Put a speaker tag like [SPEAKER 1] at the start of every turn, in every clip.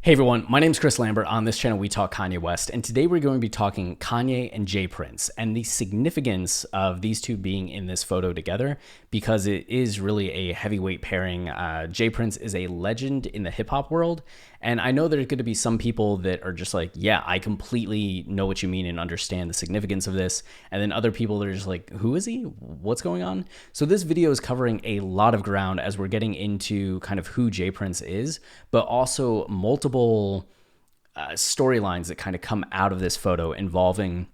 [SPEAKER 1] Hey everyone, my name is Chris Lambert. On this channel, we talk Kanye West, and today we're going to be talking Kanye and J Prince and the significance of these two being in this photo together because it is really a heavyweight pairing. J Prince is a legend in the hip hop world, and I know there's going to be some people that are just like, yeah, I completely know what you mean and understand the significance of this, and then other people that are just like, who is he? What's going on? So this video is covering a lot of ground as we're getting into kind of who J Prince is, but also multiple storylines that kind of come out of this photo involving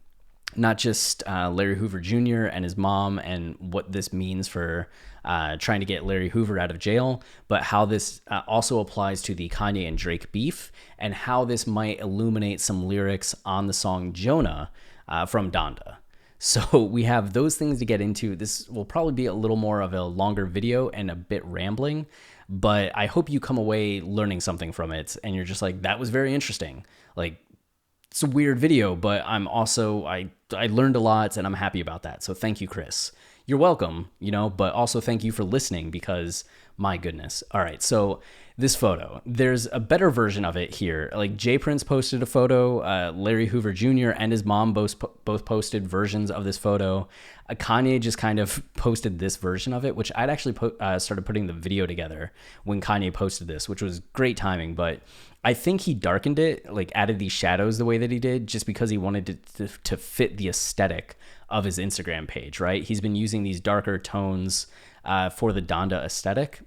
[SPEAKER 1] not just Larry Hoover Jr. and his mom and what this means for trying to get Larry Hoover out of jail, but how this also applies to the Kanye and Drake beef and how this might illuminate some lyrics on the song Jonah from DONDA. So we have those things to get into. This will probably be a little more of a longer video and a bit rambling, but I hope you come away learning something from it and you're just like, that was very interesting. Like, it's a weird video, but I'm also, I learned a lot and I'm happy about that. So thank you, Chris. You're welcome, but also thank you for listening because my goodness. All right. So this photo, there's a better version of it here. Like J Prince posted a photo, Larry Hoover Jr. and his mom both posted versions of this photo. Kanye just kind of posted this version of it, which I'd actually started putting the video together when Kanye posted this, which was great timing. But I think he darkened it, like added these shadows the way that he did, just because he wanted to fit the aesthetic of his Instagram page, right? He's been using these darker tones for the Donda aesthetic.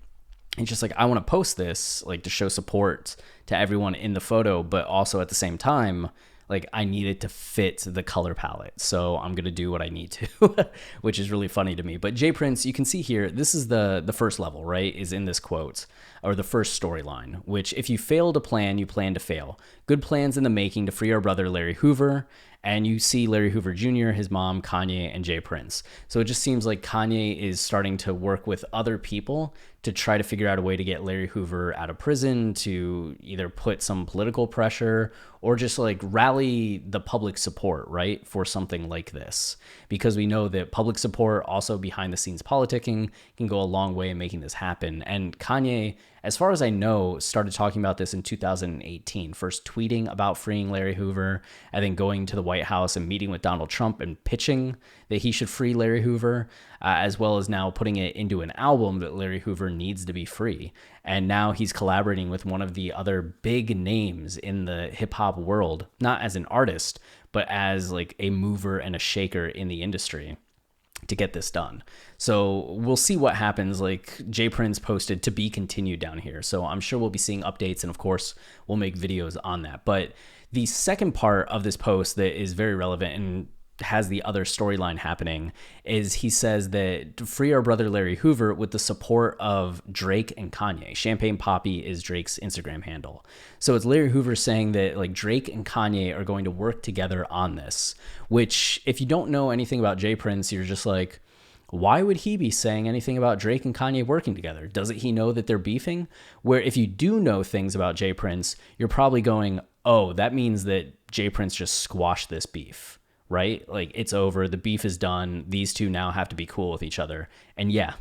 [SPEAKER 1] He's just like, I want to post this like to show support to everyone in the photo, but also at the same time, like I need it to fit the color palette. So I'm going to do what I need to, which is really funny to me. But J Prince, you can see here, this is the first level, right? Is in this quote or the first storyline, which if you fail to plan, you plan to fail. Good plans in the making to free our brother, Larry Hoover. And you see Larry Hoover Jr., his mom, Kanye, and J Prince. So it just seems like Kanye is starting to work with other people to try to figure out a way to get Larry Hoover out of prison, to either put some political pressure or just like rally the public support, right, for something like this. Because we know that public support, also behind the scenes politicking, can go a long way in making this happen. And Kanye, as far as I know, started talking about this in 2018, first tweeting about freeing Larry Hoover, and then going to the White House and meeting with Donald Trump and pitching that he should free Larry Hoover, as well as now putting it into an album that Larry Hoover needs to be free. And now he's collaborating with one of the other big names in the hip hop world, not as an artist, but as like a mover and a shaker in the industry to get this done. So we'll see what happens. Like J Prince posted to be continued down here. So I'm sure we'll be seeing updates and of course we'll make videos on that. But the second part of this post that is very relevant and has the other storyline happening is he says that to free our brother Larry Hoover with the support of Drake and Kanye. Champagne Poppy is Drake's Instagram handle. So it's Larry Hoover saying that like Drake and Kanye are going to work together on this, which if you don't know anything about J Prince, you're just like, why would he be saying anything about Drake and Kanye working together? Doesn't he know that they're beefing? Where if you do know things about J Prince, you're probably going, oh, that means that J Prince just squashed this beef, right? Like it's over. The beef is done. These two now have to be cool with each other. And yeah,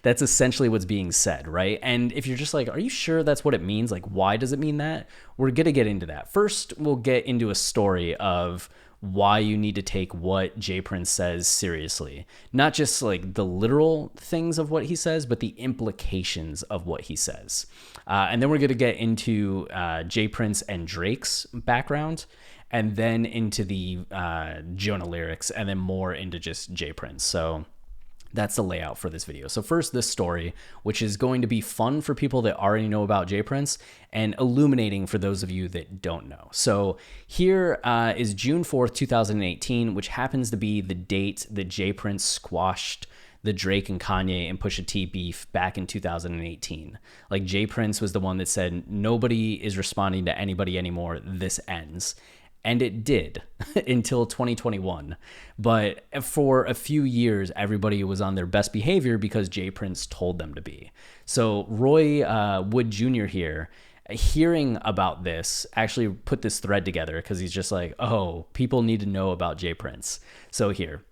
[SPEAKER 1] that's essentially what's being said, right? And if you're just like, are you sure that's what it means? Like, why does it mean that? We're going to get into that. First, we'll get into a story of why you need to take what J Prince says seriously. Not just like the literal things of what he says, but the implications of what he says. And then we're going to get into J Prince and Drake's background, and then into the Jonah lyrics, and then more into just J Prince. So that's the layout for this video. So first, this story, which is going to be fun for people that already know about J Prince and illuminating for those of you that don't know. So here is June 4th, 2018, which happens to be the date that J Prince squashed the Drake and Kanye and Pusha T beef back in 2018. Like J Prince was the one that said, nobody is responding to anybody anymore. This ends. And it did until 2021. But for a few years, everybody was on their best behavior because J Prince told them to be. So Roy Wood Jr. here, hearing about this, actually put this thread together because he's just like, oh, people need to know about J Prince. So here,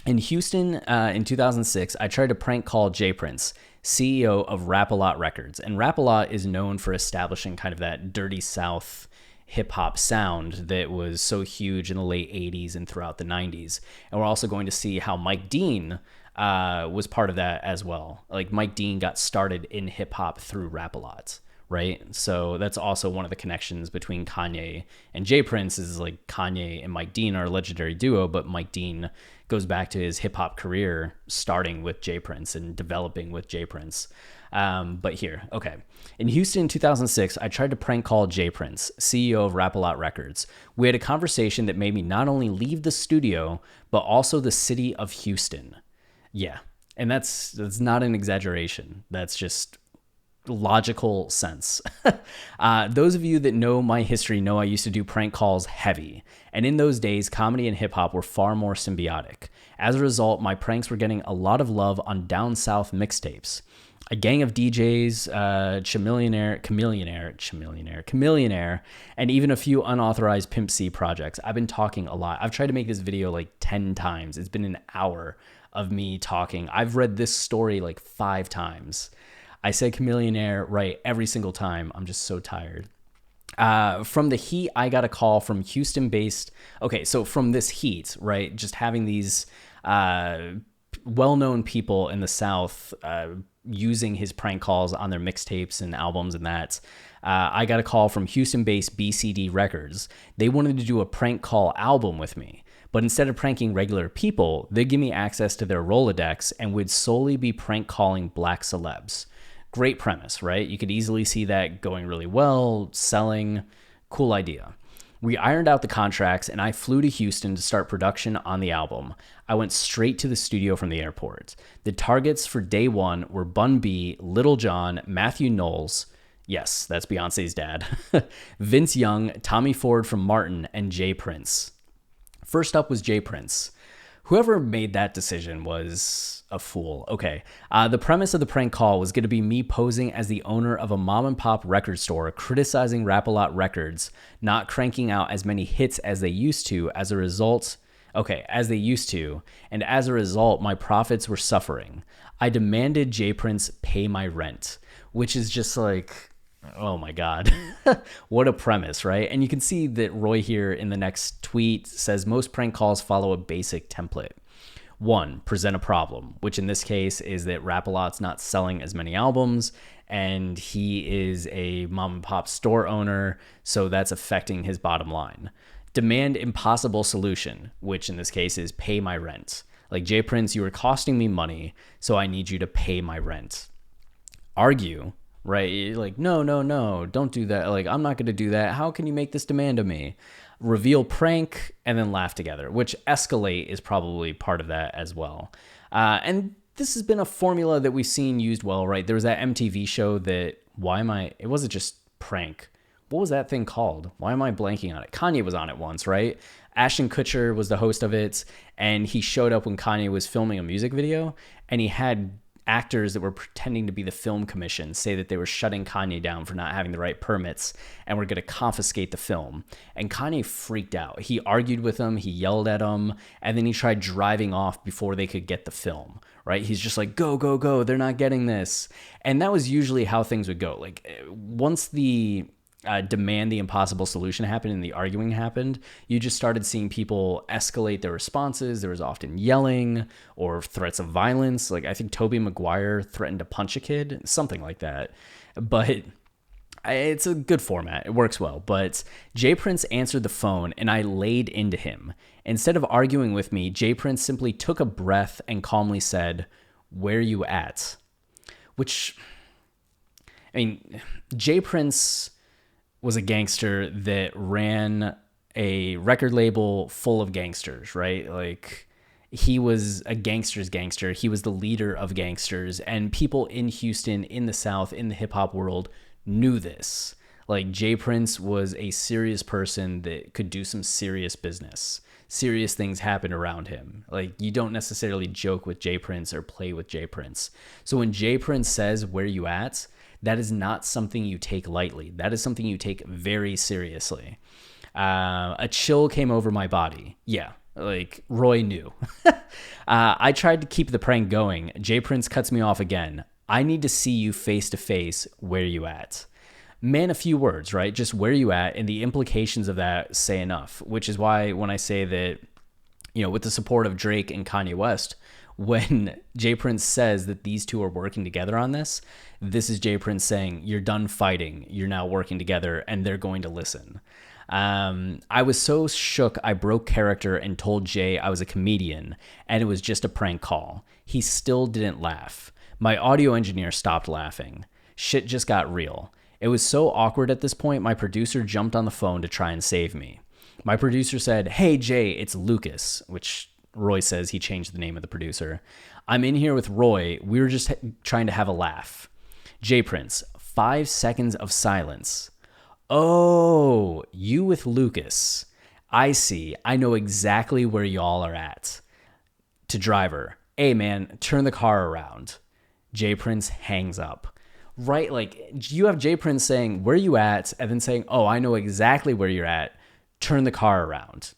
[SPEAKER 1] in Houston in 2006, I tried to prank call J Prince. CEO of Rap-A-Lot Records. And Rap-A-Lot is known for establishing kind of that dirty South hip hop sound that was so huge in the late 80s and throughout the 90s. And we're also going to see how Mike Dean was part of that as well. Like Mike Dean got started in hip hop through Rap-A-Lot, right? So that's also one of the connections between Kanye and J Prince is like Kanye and Mike Dean are a legendary duo, but Mike Dean goes back to his hip hop career starting with J Prince and developing with J Prince. But here, okay. In Houston in 2006, I tried to prank call J Prince, CEO of Rap-A-Lot Records. We had a conversation that made me not only leave the studio, but also the city of Houston. Yeah, and that's not an exaggeration. That's just logical sense. Those of you that know my history know I used to do prank calls heavy. And in those days, comedy and hip hop were far more symbiotic. As a result, my pranks were getting a lot of love on Down South mixtapes. A gang of DJs, Chameleonaire, and even a few unauthorized Pimp C projects. I've been talking a lot. I've tried to make this video like 10 times. It's been an hour of me talking. I've read this story like 5 times. I said Chameleonaire right every single time. I'm just so tired. From the heat, I got a call from Houston-based... Okay, so from this heat, right, just having these well-known people in the South using his prank calls on their mixtapes and albums and that, I got a call from Houston-based BCD Records. They wanted to do a prank call album with me. But instead of pranking regular people, they'd give me access to their Rolodex and would solely be prank calling black celebs. Great premise, right? You could easily see that going really well, selling, cool idea. We ironed out the contracts and I flew to Houston to start production on the album. I went straight to the studio from the airport. The targets for day one were Bun B, Lil Jon, Matthew Knowles, yes, that's Beyonce's dad, Vince Young, Tommy Ford from Martin, and J Prince. First up was J Prince. Whoever made that decision was a fool. Okay. The premise of the prank call was going to be me posing as the owner of a mom and pop record store, criticizing Rap-A-Lot Records, not cranking out as many hits as they used to. As a result, and as a result, my profits were suffering. I demanded J Prince pay my rent, which is just like, oh my God, what a premise, right? And you can see that Roy here in the next tweet says most prank calls follow a basic template. 1, present a problem, which in this case is that Rap-A-Lot's not selling as many albums and he is a mom and pop store owner, so that's affecting his bottom line. Demand impossible solution, which in this case is pay my rent. Like, J Prince, you are costing me money, so I need you to pay my rent. Argue, right? Like, no, don't do that. Like, I'm not going to do that. How can you make this demand of me? Reveal prank, and then laugh together, which escalate is probably part of that as well. And this has been a formula that we've seen used well, right? There was that MTV show that, it wasn't just prank. What was that thing called? Why am I blanking on it? Kanye was on it once, right? Ashton Kutcher was the host of it, and he showed up when Kanye was filming a music video, and he had actors that were pretending to be the film commission say that they were shutting Kanye down for not having the right permits and were going to confiscate the film. And Kanye freaked out. He argued with them, he yelled at them, and then he tried driving off before they could get the film, right? He's just like, go, they're not getting this. And that was usually how things would go. Like, once the demand the impossible solution happened and the arguing happened, you just started seeing people escalate their responses. There was often yelling or threats of violence. Like, I think Tobey Maguire threatened to punch a kid, something like that. But it's a good format. It works well. But J Prince answered the phone and I laid into him. Instead of arguing with me, J Prince simply took a breath and calmly said, "Where you at?" Which, I mean, J Prince was a gangster that ran a record label full of gangsters, right? Like, he was a gangster's gangster. He was the leader of gangsters, and people in Houston, in the South, in the hip hop world knew this. Like, J Prince was a serious person that could do some serious business. Serious things happened around him. Like, you don't necessarily joke with J Prince or play with J Prince. So when J Prince says, "Where you at?" that is not something you take lightly. That is something you take very seriously. A chill came over my body. Yeah, like, Roy knew. I tried to keep the prank going. J Prince cuts me off again. I need to see you face to face. Where you at? Man, a few words, right? Just where you at, and the implications of that say enough, which is why when I say that, with the support of Drake and Kanye West, when Jay Prince says that these two are working together on this is Jay Prince saying, you're done fighting, you're now working together, and they're going to listen. I was so shook, I broke character and told Jay I was a comedian, and it was just a prank call. He still didn't laugh. My audio engineer stopped laughing. Shit just got real. It was so awkward at this point, my producer jumped on the phone to try and save me. My producer said, "Hey, Jay, it's Lucas," which Roy says he changed the name of the producer. "I'm in here with Roy. We were just trying to have a laugh." Jay Prince, 5 seconds of silence. "Oh, you with Lucas. I see. I know exactly where y'all are at." To driver, "Hey, man, turn the car around." Jay Prince hangs up. Right, like, you have Jay Prince saying, "Where you at?" and then saying, "Oh, I know exactly where you're at. Turn the car around."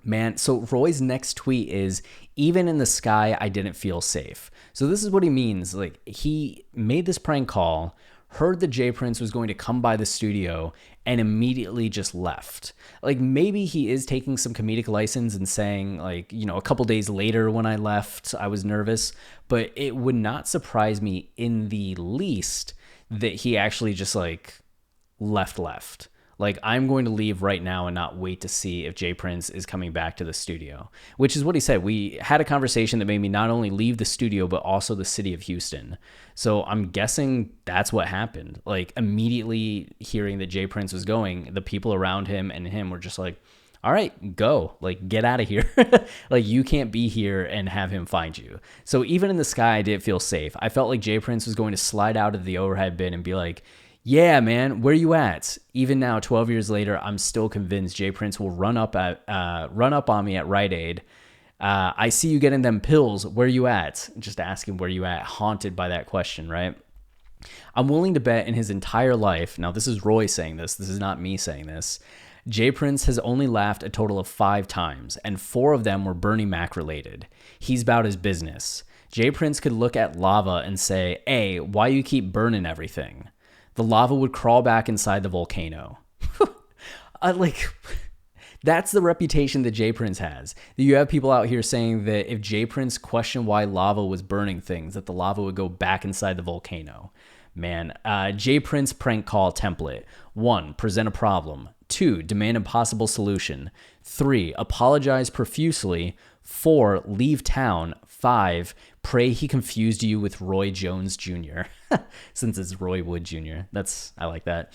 [SPEAKER 1] Man, so Roy's next tweet is, "Even in the sky, I didn't feel safe." So this is what he means. Like, he made this prank call, heard that Jay Prince was going to come by the studio, and immediately just left. Like, maybe he is taking some comedic license and saying, like, a couple days later when I left, I was nervous, but it would not surprise me in the least that he actually just, like, left. Like, I'm going to leave right now and not wait to see if Jay Prince is coming back to the studio, which is what he said. We had a conversation that made me not only leave the studio, but also the city of Houston. So I'm guessing that's what happened. Like, immediately hearing that Jay Prince was going, the people around him and him were just like, all right, go, like, get out of here. Like, you can't be here and have him find you. So even in the sky, I didn't feel safe. I felt like Jay Prince was going to slide out of the overhead bin and be like, "Yeah, man, where you at?" Even now, 12 years later, I'm still convinced Jay Prince will run up on me at Rite Aid. "I see you getting them pills. Where you at?" Just asking where you at, haunted by that question, right? I'm willing to bet in his entire life, now this is Roy saying this is not me saying this, Jay Prince has only laughed a total of 5 times, and 4 of them were Bernie Mac related. He's about his business. Jay Prince could look at lava and say, "Hey, why you keep burning everything?" The lava would crawl back inside the volcano. That's the reputation that Jay Prince has. You have people out here saying that if Jay Prince questioned why lava was burning things, that the lava would go back inside the volcano. Man, Jay Prince prank call template. 1, present a problem. 2, demand a possible solution. 3, apologize profusely. 4, leave town. 5, pray he confused you with Roy Jones Jr. Since it's Roy Wood Jr. I like that.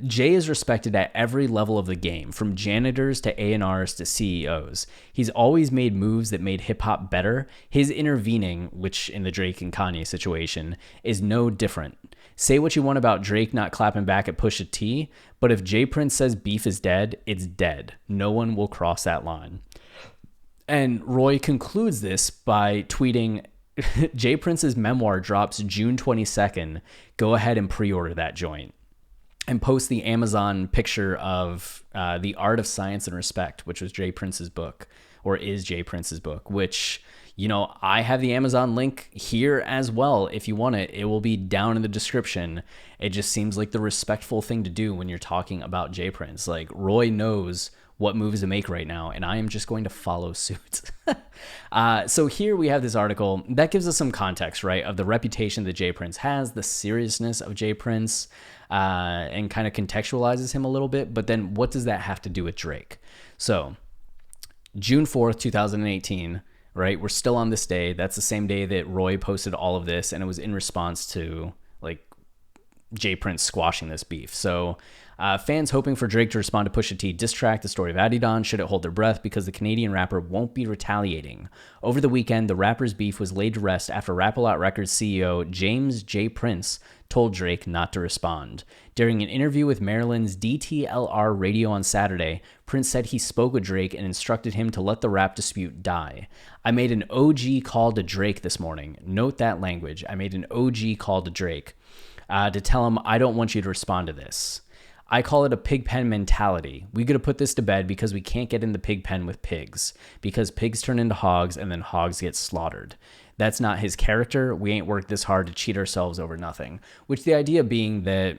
[SPEAKER 1] Jay is respected at every level of the game, from janitors to A&Rs to CEOs. He's always made moves that made hip-hop better. His intervening, which in the Drake and Kanye situation, is no different. Say what you want about Drake not clapping back at Pusha T, but if Jay Prince says beef is dead, it's dead. No one will cross that line. And Roy concludes this by tweeting, "Jay Prince's memoir drops June 22nd. Go ahead and pre-order that joint." And post the Amazon picture of The Art of Science and Respect, which was Jay Prince's book, or is Jay Prince's book, which, I have the Amazon link here as well. If you want it, it will be down in the description. It just seems like the respectful thing to do when you're talking about Jay Prince. Like, Roy knows what moves to make right now, and I am just going to follow suit. So here we have this article that gives us some context, right, of the reputation that Jay Prince has, the seriousness of Jay Prince, and kind of contextualizes him a little bit. But then what does that have to do with Drake? So June 4th, 2018, right? We're still on this day. That's the same day that Roy posted all of this, and it was in response to, like, Jay Prince squashing this beef. So fans hoping for Drake to respond to Pusha T diss track The Story of Adidon shouldn't hold their breath because the Canadian rapper won't be retaliating. Over the weekend, the rapper's beef was laid to rest after Rap-A-Lot Records CEO James J. Prince told Drake not to respond. During an interview with Maryland's DTLR radio on Saturday, Prince said he spoke with Drake and instructed him to let the rap dispute die. "I made an OG call to Drake this morning." Note that language. I made an OG call to Drake to tell him, "I don't want you to respond to this. I call it a pig pen mentality. We got to put this to bed because we can't get in the pig pen with pigs, because pigs turn into hogs and then hogs get slaughtered. That's not his character. We ain't worked this hard to cheat ourselves over nothing. Which the idea being that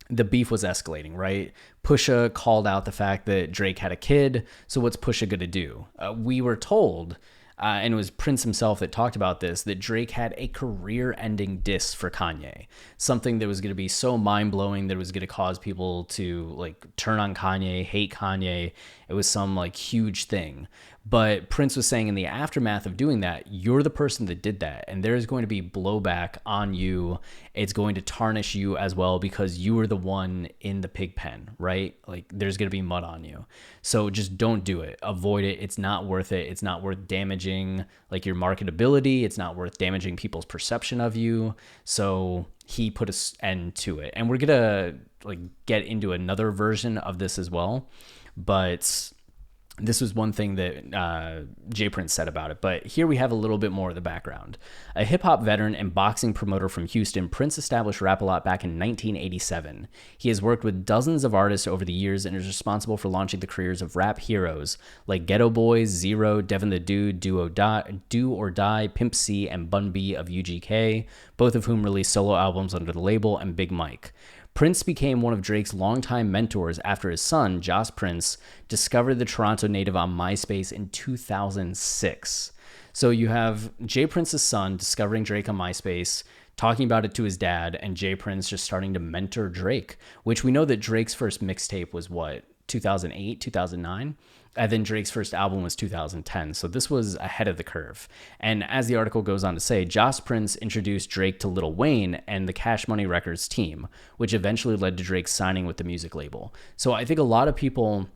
[SPEAKER 1] the beef was escalating, right? Pusha called out the fact that Drake had a kid. So what's Pusha going to do? We were told, and it was Prince himself that talked about this, that Drake had a career-ending diss for Kanye. Something that was going to be so mind-blowing that it was going to cause people to like turn on Kanye, hate Kanye. It was some like huge thing. But Prince was saying in the aftermath of doing that, you're the person that did that. And there's going to be blowback on you. It's going to tarnish you as well because you were the one in the pig pen, right? Like there's going to be mud on you. So just don't do it. Avoid it. It's not worth it. It's not worth damaging like your marketability. It's not worth damaging people's perception of you. So he put an end to it. And we're going to like get into another version of this as well. But this was one thing that J Prince said about it, but here we have a little bit more of the background. A hip-hop veteran and boxing promoter from Houston, Prince established Rap-A-Lot back in 1987. He has worked with dozens of artists over the years and is responsible for launching the careers of rap heroes like Ghetto Boys, Zero, Devin the Dude, Do or Die, Pimp C, and Bun B of UGK, both of whom released solo albums under the label, and Big Mike. Prince became one of Drake's longtime mentors after his son, Josh Prince, discovered the Toronto native on MySpace in 2006. So you have Jay Prince's son discovering Drake on MySpace, talking about it to his dad, and Jay Prince just starting to mentor Drake, which we know that Drake's first mixtape was what, 2008, 2009? And then Drake's first album was 2010. So this was ahead of the curve. And as the article goes on to say, Josh Prince introduced Drake to Lil Wayne and the Cash Money Records team, which eventually led to Drake signing with the music label. So I think a lot of people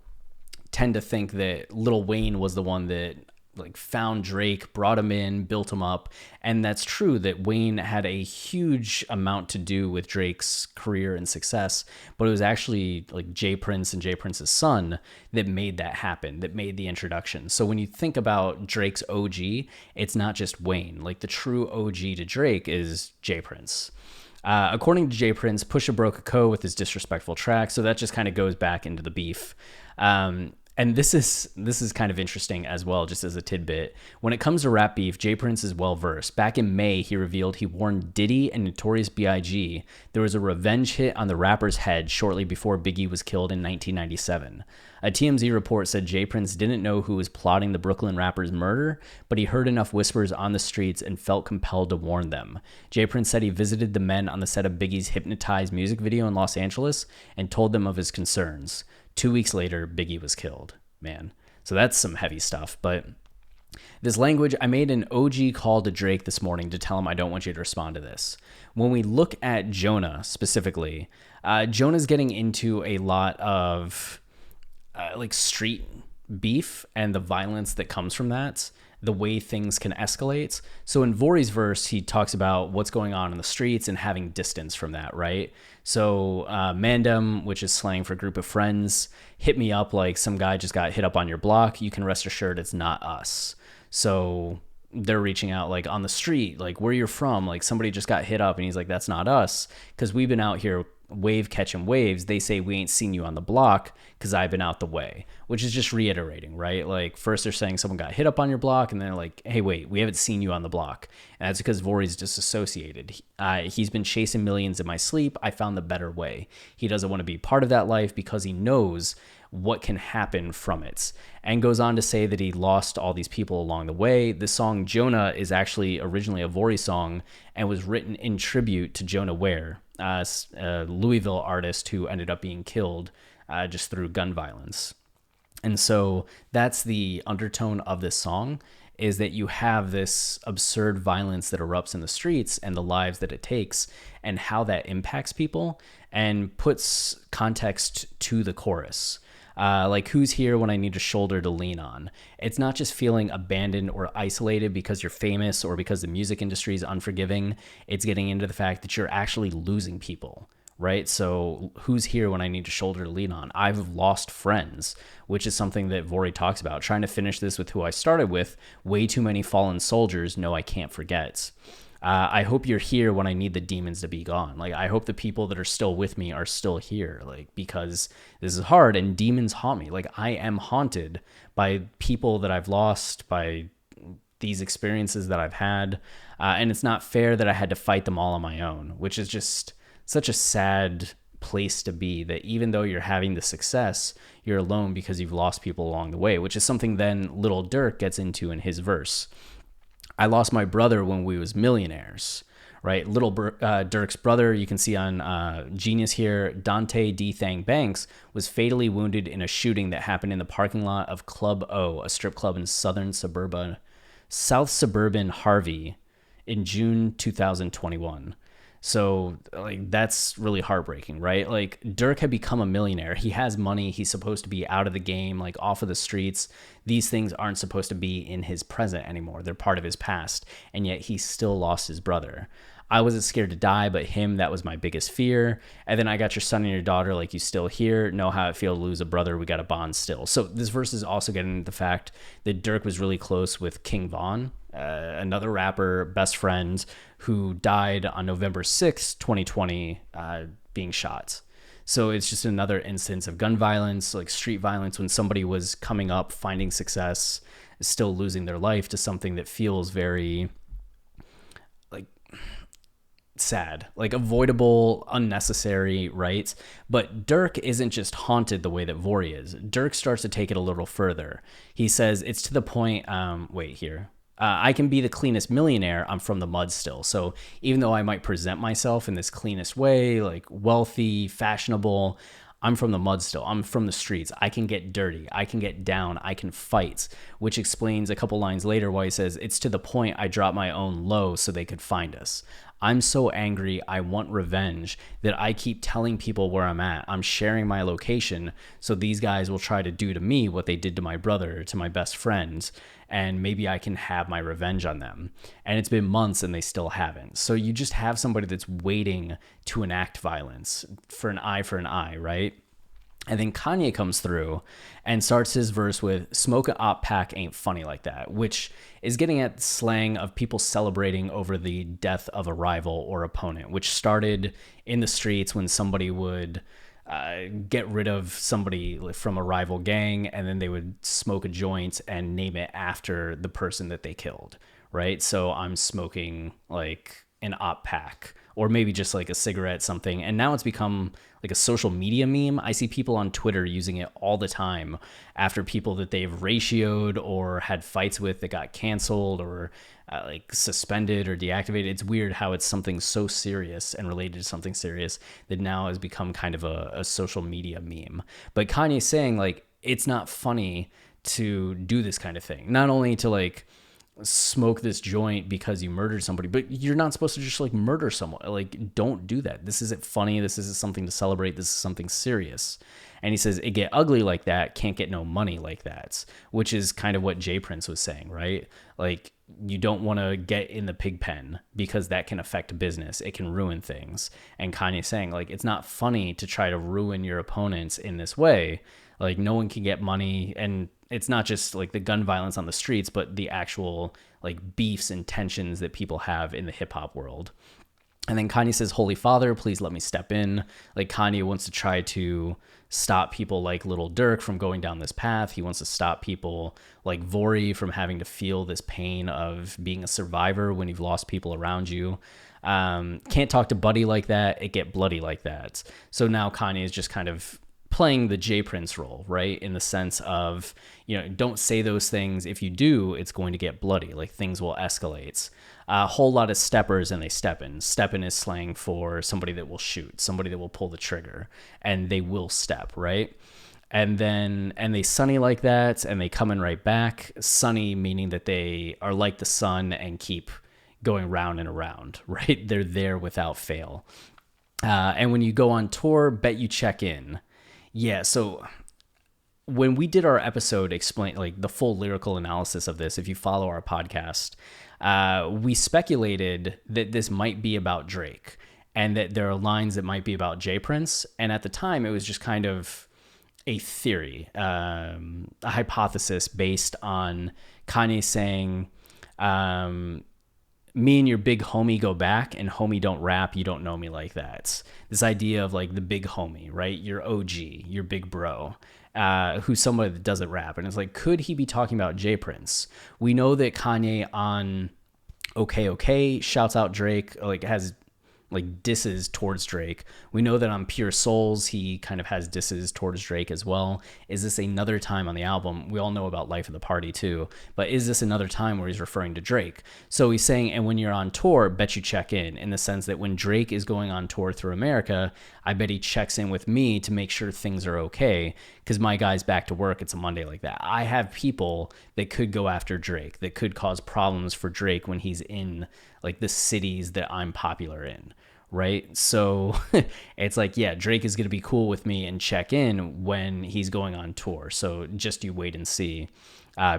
[SPEAKER 1] tend to think that Lil Wayne was the one that like found Drake, brought him in, built him up. And that's true that Wayne had a huge amount to do with Drake's career and success, but it was actually like Jay Prince and Jay Prince's son that made that happen, that made the introduction. So when you think about Drake's OG, it's not just Wayne. Like the true OG to Drake is Jay Prince. According to Jay Prince, Pusha broke a code with his disrespectful track, so that just kind of goes back into the beef. And this is kind of interesting as well, just as a tidbit. When it comes to rap beef, Jay Prince is well versed. Back in May, he revealed he warned Diddy and Notorious B.I.G. there was a revenge hit on the rapper's head shortly before Biggie was killed in 1997. A TMZ report said Jay Prince didn't know who was plotting the Brooklyn rapper's murder, but he heard enough whispers on the streets and felt compelled to warn them. Jay Prince said he visited the men on the set of Biggie's Hypnotize music video in Los Angeles and told them of his concerns. 2 weeks later, Biggie was killed. Man. So that's some heavy stuff. But this language, I made an OG call to Drake this morning to tell him I don't want you to respond to this. When we look at Jonah specifically, Jonah's getting into a lot of like street beef and the violence that comes from that, the way things can escalate. So in Vori's verse, he talks about what's going on in the streets and having distance from that, right? So Mandem, which is slang for group of friends, hit me up like some guy just got hit up on your block. You can rest assured it's not us. So they're reaching out like on the street, like where you're from, like somebody just got hit up and he's like, that's not us. Cause we've been out here wave catching waves. They say we ain't seen you on the block because I've been out the way, which is just reiterating, right? Like first they're saying someone got hit up on your block and then they're like, hey, wait, we haven't seen you on the block. And that's because Vori's disassociated. He's been chasing millions in my sleep. I found the better way. He doesn't want to be part of that life because he knows what can happen from it, and goes on to say that he lost all these people along the way. The song Jonah is actually originally a Vori song and was written in tribute to Jonah Ware, a Louisville artist who ended up being killed just through gun violence. And so that's the undertone of this song, is that you have this absurd violence that erupts in the streets and the lives that it takes and how that impacts people, and puts context to the chorus. Like, who's here when I need a shoulder to lean on? It's not just feeling abandoned or isolated because you're famous or because the music industry is unforgiving. It's getting into the fact that you're actually losing people, right? So who's here when I need a shoulder to lean on? I've lost friends, which is something that Vori talks about. Trying to finish this with who I started with, way too many fallen soldiers. No, I can't forget. I hope you're here when I need the demons to be gone. Like, I hope the people that are still with me are still here, like, because this is hard and demons haunt me. Like, I am haunted by people that I've lost, by these experiences that I've had. And it's not fair that I had to fight them all on my own, which is just such a sad place to be, that even though you're having the success, you're alone because you've lost people along the way, which is something then Lil Durk gets into in his verse. I lost my brother when we was millionaires, right? Durk's brother, you can see on Genius here, Dante D. Thang Banks, was fatally wounded in a shooting that happened in the parking lot of Club O, a strip club in South suburban Harvey in June 2021. So like that's really heartbreaking, right? Like Durk had become a millionaire. He has money. He's supposed to be out of the game, like off of the streets. These things aren't supposed to be in his present anymore. They're part of his past. And yet he still lost his brother. I wasn't scared to die, but him, that was my biggest fear. And then I got your son and your daughter, like you still here, know how it feels to lose a brother. We got a bond still. So this verse is also getting into the fact that Durk was really close with King Von, another rapper, best friend, who died on November 6th, 2020, being shot. So it's just another instance of gun violence, like street violence, when somebody was coming up, finding success, still losing their life to something that feels very like sad, like avoidable, unnecessary, right? But Durk isn't just haunted the way that Vori is. Durk starts to take it a little further. He says it's to the point, I can be the cleanest millionaire. I'm from the mud still. So even though I might present myself in this cleanest way, like wealthy, fashionable, I'm from the mud still. I'm from the streets. I can get dirty. I can get down. I can fight, which explains a couple lines later why he says, it's to the point I dropped my own low so they could find us. I'm so angry, I want revenge, that I keep telling people where I'm at. I'm sharing my location, so these guys will try to do to me what they did to my brother, to my best friends, and maybe I can have my revenge on them. And it's been months and they still haven't. So you just have somebody that's waiting to enact violence for an eye, right? And then Kanye comes through and starts his verse with "Smoke a op pack ain't funny like that," which is getting at slang of people celebrating over the death of a rival or opponent, which started in the streets when somebody would get rid of somebody from a rival gang, and then they would smoke a joint and name it after the person that they killed, right? So I'm smoking like an op pack, or maybe just like a cigarette, something. And now it's become like a social media meme. I see people on Twitter using it all the time after people that they've ratioed or had fights with that got canceled or like suspended or deactivated. It's weird how it's something so serious and related to something serious that now has become kind of a social media meme. But Kanye's saying like, it's not funny to do this kind of thing. Not only to like smoke this joint because you murdered somebody, but you're not supposed to just like murder someone. Like, don't do that. This isn't funny. This isn't something to celebrate. This is something serious. And he says, it get ugly like that, can't get no money like that, which is kind of what J Prince was saying, right? Like, you don't want to get in the pig pen because that can affect business. It can ruin things. And Kanye's saying, like, it's not funny to try to ruin your opponents in this way. Like, no one can get money. And it's not just like the gun violence on the streets, but the actual like beefs and tensions that people have in the hip hop world. And then Kanye says, Holy Father, please let me step in. Like, Kanye wants to try to stop people like Lil Durk from going down this path. He wants to stop people like Vori from having to feel this pain of being a survivor when you've lost people around you. Can't talk to Buddy like that. It get bloody like that. So now Kanye is just kind of playing the J Prince role, right? In the sense of, you know, don't say those things. If you do, it's going to get bloody. Like, things will escalate. A whole lot of steppers and they step in. Step in is slang for somebody that will shoot, somebody that will pull the trigger, and they will step, right? And they sunny like that, and they come in right back. Sunny meaning that they are like the sun and keep going round and around, right? They're there without fail. And when you go on tour, bet you check in. Yeah, so when we did our episode explain like the full lyrical analysis of this, if you follow our podcast, we speculated that this might be about Drake and that there are lines that might be about J Prince. And at the time, it was just kind of a theory, a hypothesis based on Kanye saying, me and your big homie go back, and homie don't rap, you don't know me like that. This idea of like the big homie, right? Your OG, your big bro. who's somebody that doesn't rap. And it's like, could he be talking about J Prince? We know that Kanye on Okay Okay shouts out Drake, like has like disses towards Drake. We know that on Pure Souls, he kind of has disses towards Drake as well. Is this another time on the album? We all know about Life of the Party too, but is this another time where he's referring to Drake? So he's saying, and when you're on tour, bet you check in the sense that when Drake is going on tour through America, I bet he checks in with me to make sure things are okay, because my guy's back to work. It's a Monday like that. I have people that could go after Drake, that could cause problems for Drake when he's in like the cities that I'm popular in. Right. So it's like, yeah, Drake is going to be cool with me and check in when he's going on tour. So just you wait and see,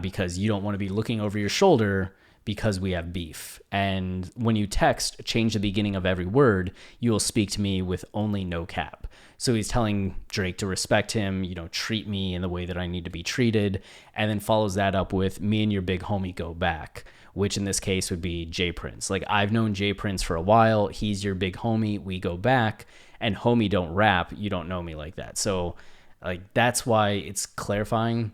[SPEAKER 1] because you don't want to be looking over your shoulder because we have beef. And when you text, change the beginning of every word, you will speak to me with only no cap. So he's telling Drake to respect him, you know, treat me in the way that I need to be treated. And then follows that up with me and your big homie go back, which in this case would be J Prince. Like, I've known J Prince for a while. He's your big homie. We go back. And homie don't rap. You don't know me like that. So like, that's why it's clarifying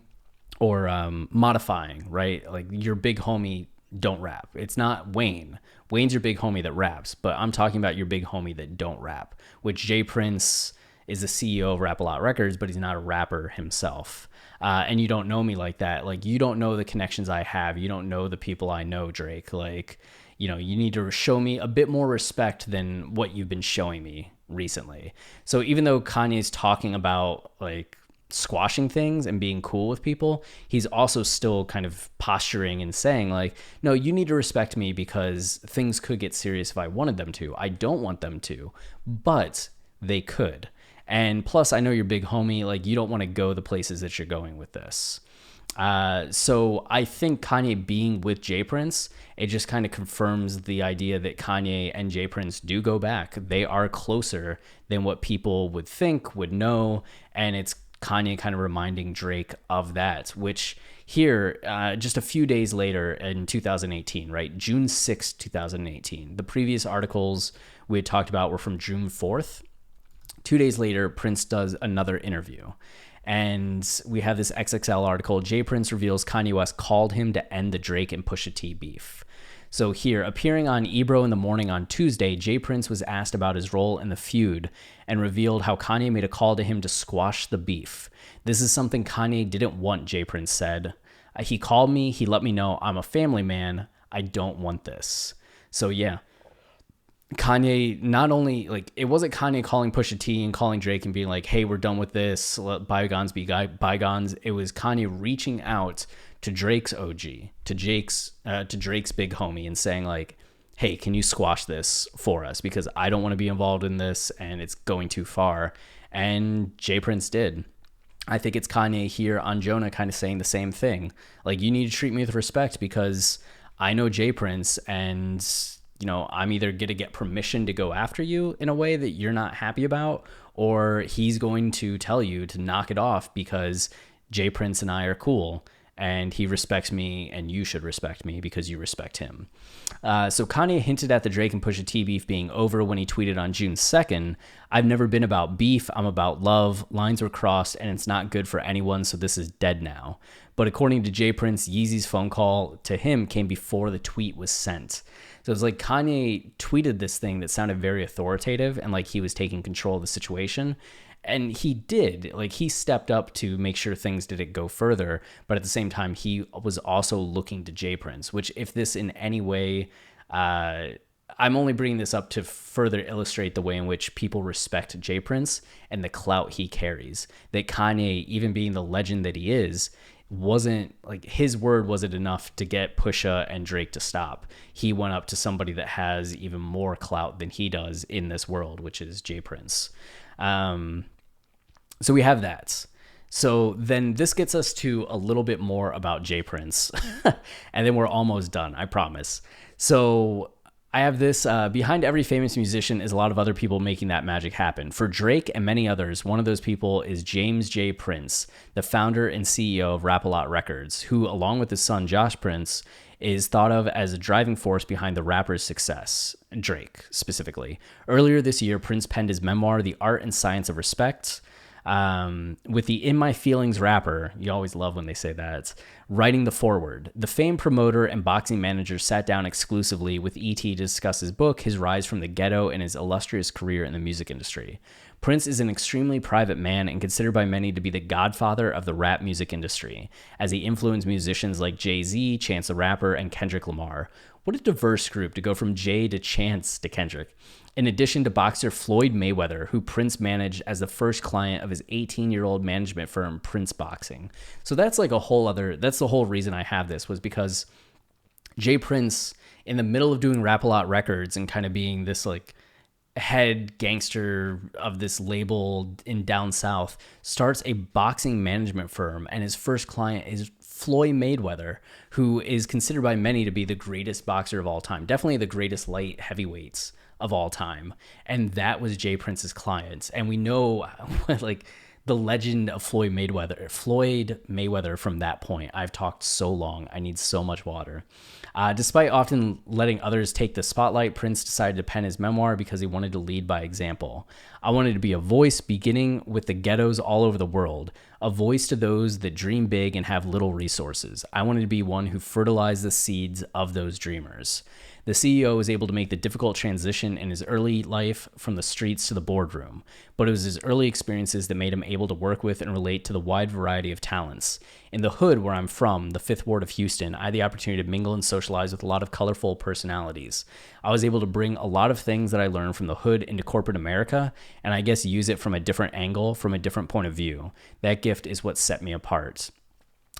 [SPEAKER 1] or modifying, right? Like, your big homie don't rap. It's not Wayne. Wayne's your big homie that raps, but I'm talking about your big homie that don't rap, which J Prince is the CEO of Rap A Lot Records, but he's not a rapper himself. And you don't know me like that. Like, you don't know the connections I have. You don't know the people I know, Drake. Like, you know, you need to show me a bit more respect than what you've been showing me recently. So even though Kanye's talking about like squashing things and being cool with people, he's also still kind of posturing and saying like, no, you need to respect me because things could get serious if I wanted them to. I don't want them to, but they could. And plus, I know you're big homie. Like, you don't want to go the places that you're going with this. So I think Kanye being with J Prince, it just kind of confirms the idea that Kanye and J Prince do go back. They are closer than what people would think, would know. And it's Kanye kind of reminding Drake of that, which here, just a few days later in 2018, right? June 6th, 2018. The previous articles we had talked about were from June 4th. 2 days later, Prince does another interview. And we have this XXL article. J Prince reveals Kanye West called him to end the Drake and Pusha T beef. So here, appearing on Ebro in the Morning on Tuesday, J Prince was asked about his role in the feud and revealed how Kanye made a call to him to squash the beef. This is something Kanye didn't want, J Prince said. He called me. He let me know I'm a family man. I don't want this. So yeah. Kanye not only, like, it wasn't Kanye calling Pusha T and calling Drake and being like, hey, we're done with this, let bygones be bygones. It was Kanye reaching out to Drake's OG, to Drake's big homie, and saying like, hey, can you squash this for us? Because I don't want to be involved in this and it's going too far. And J Prince did. I think it's Kanye here on Jonah kind of saying the same thing. Like, you need to treat me with respect because I know J Prince, and you know, I'm either going to get permission to go after you in a way that you're not happy about, or he's going to tell you to knock it off because J Prince and I are cool and he respects me and you should respect me because you respect him. So Kanye hinted at the Drake and Pusha T beef being over when he tweeted on June 2nd, I've never been about beef. I'm about love. Lines were crossed and it's not good for anyone. So this is dead now. But according to J Prince, Yeezy's phone call to him came before the tweet was sent. So it's like Kanye tweeted this thing that sounded very authoritative and like he was taking control of the situation. And he did. Like, he stepped up to make sure things didn't go further. But at the same time, he was also looking to J Prince, which if this in any way, I'm only bringing this up to further illustrate the way in which people respect J Prince and the clout he carries. That Kanye, even being the legend that he is, wasn't like, his word wasn't enough to get Pusha and Drake to stop. He went up to somebody that has even more clout than he does in this world, which is J Prince. So we have that. So then this gets us to a little bit more about J Prince and then we're almost done, I promise. So I have this, behind every famous musician is a lot of other people making that magic happen. For Drake and many others, one of those people is James J. Prince, the founder and CEO of Rap A Lot Records, who, along with his son Josh Prince, is thought of as a driving force behind the rapper's success, Drake specifically. Earlier this year, Prince penned his memoir, The Art and Science of Respect. With the In My Feelings rapper, you always love when they say that, writing the foreword. The famed promoter and boxing manager sat down exclusively with E.T. to discuss his book, his rise from the ghetto, and his illustrious career in the music industry. Prince is an extremely private man and considered by many to be the godfather of the rap music industry, as he influenced musicians like Jay-Z, Chance the Rapper, and Kendrick Lamar. What a diverse group to go from Jay to Chance to Kendrick. In addition to boxer Floyd Mayweather, who Prince managed as the first client of his 18-year-old management firm, Prince Boxing. So that's like that's the whole reason I have this, was because Jay Prince, in the middle of doing Rap-A-Lot Records and kind of being this like head gangster of this label in down south, starts a boxing management firm, and his first client is Floyd Mayweather, who is considered by many to be the greatest boxer of all time, definitely the greatest light heavyweights of all time. And that was Jay Prince's client. And we know like the legend of Floyd Mayweather from that point. I've talked so long. I need so much water. Despite often letting others take the spotlight, Prince decided to pen his memoir because he wanted to lead by example. I wanted to be a voice beginning with the ghettos all over the world, a voice to those that dream big and have little resources. I wanted to be one who fertilized the seeds of those dreamers. The CEO was able to make the difficult transition in his early life from the streets to the boardroom, but it was his early experiences that made him able to work with and relate to the wide variety of talents. In the hood where I'm from, the 5th Ward of Houston, I had the opportunity to mingle and socialize with a lot of colorful personalities. I was able to bring a lot of things that I learned from the hood into corporate America, and I guess use it from a different angle, from a different point of view. That gift is what set me apart.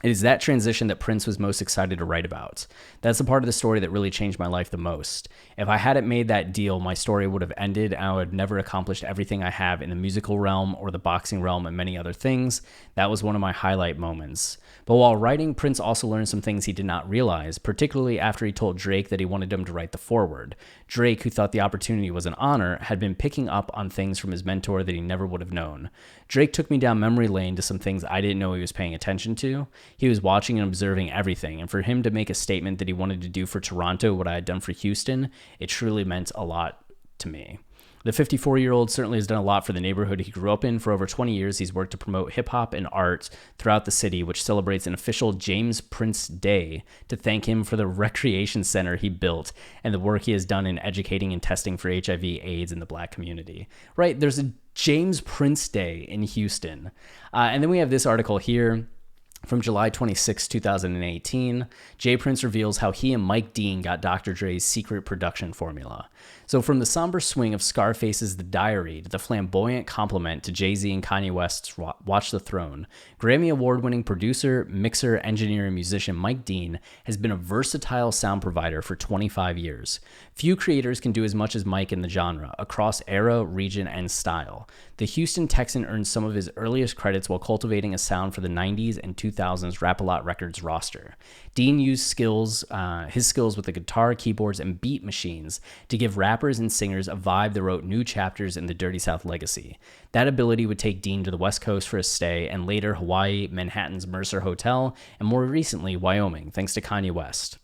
[SPEAKER 1] It is that transition that Prince was most excited to write about. That's the part of the story that really changed my life the most. If I hadn't made that deal, my story would have ended and I would have never accomplished everything I have in the musical realm or the boxing realm and many other things. That was one of my highlight moments. But while writing, Prince also learned some things he did not realize, particularly after he told Drake that he wanted him to write the foreword. Drake, who thought the opportunity was an honor, had been picking up on things from his mentor that he never would have known. Drake took me down memory lane to some things I didn't know he was paying attention to. He was watching and observing everything, and for him to make a statement that he wanted to do for Toronto what I had done for Houston, it truly meant a lot to me. The 54-year-old certainly has done a lot for the neighborhood he grew up in. For over 20 years, he's worked to promote hip-hop and art throughout the city, which celebrates an official James Prince Day to thank him for the recreation center he built and the work he has done in educating and testing for HIV/AIDS in the Black community. Right, there's a James Prince Day in Houston. And then we have this article here from July 26, 2018. Jay Prince reveals how he and Mike Dean got Dr. Dre's secret production formula. So from the somber swing of Scarface's The Diary to the flamboyant compliment to Jay-Z and Kanye West's Watch the Throne, Grammy Award-winning producer, mixer, engineer, and musician Mike Dean has been a versatile sound provider for 25 years. Few creators can do as much as Mike in the genre, across era, region, and style. The Houston Texan earned some of his earliest credits while cultivating a sound for the 90s and 2000s Rap-A-Lot Records roster. Dean used his skills with the guitar, keyboards, and beat machines to give rappers and singers a vibe that wrote new chapters in the Dirty South legacy. That ability would take Dean to the West Coast for a stay, and later Hawaii, Manhattan's Mercer Hotel, and more recently Wyoming, thanks to Kanye West.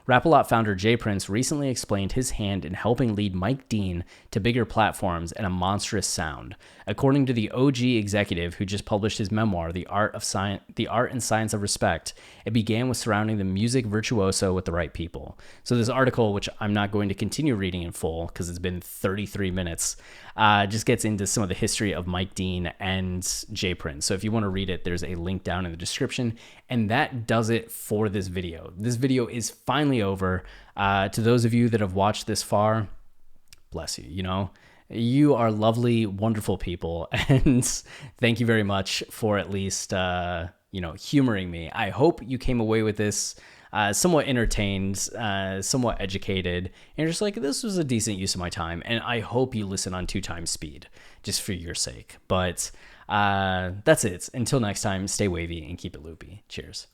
[SPEAKER 1] Rap-A-Lot founder Jay Prince recently explained his hand in helping lead Mike Dean to bigger platforms and a monstrous sound. According to the OG executive who just published his memoir, The Art and Science of Respect, it began with surrounding the music virtuoso with the right people. So this article, which I'm not going to continue reading in full because it's been 33 minutes, just gets into some of the history of Mike Dean and Jay Prince. So if you want to read it, there's a link down in the description. And that does it for this video. This video is finally over. To those of you that have watched this far, bless you. You know, you are lovely, wonderful people. And thank you very much for at least, humoring me. I hope you came away with this somewhat entertained, somewhat educated, and you're just like, this was a decent use of my time. And I hope you listen on 2 times speed just for your sake. But that's it. Until next time, stay wavy and keep it loopy. Cheers.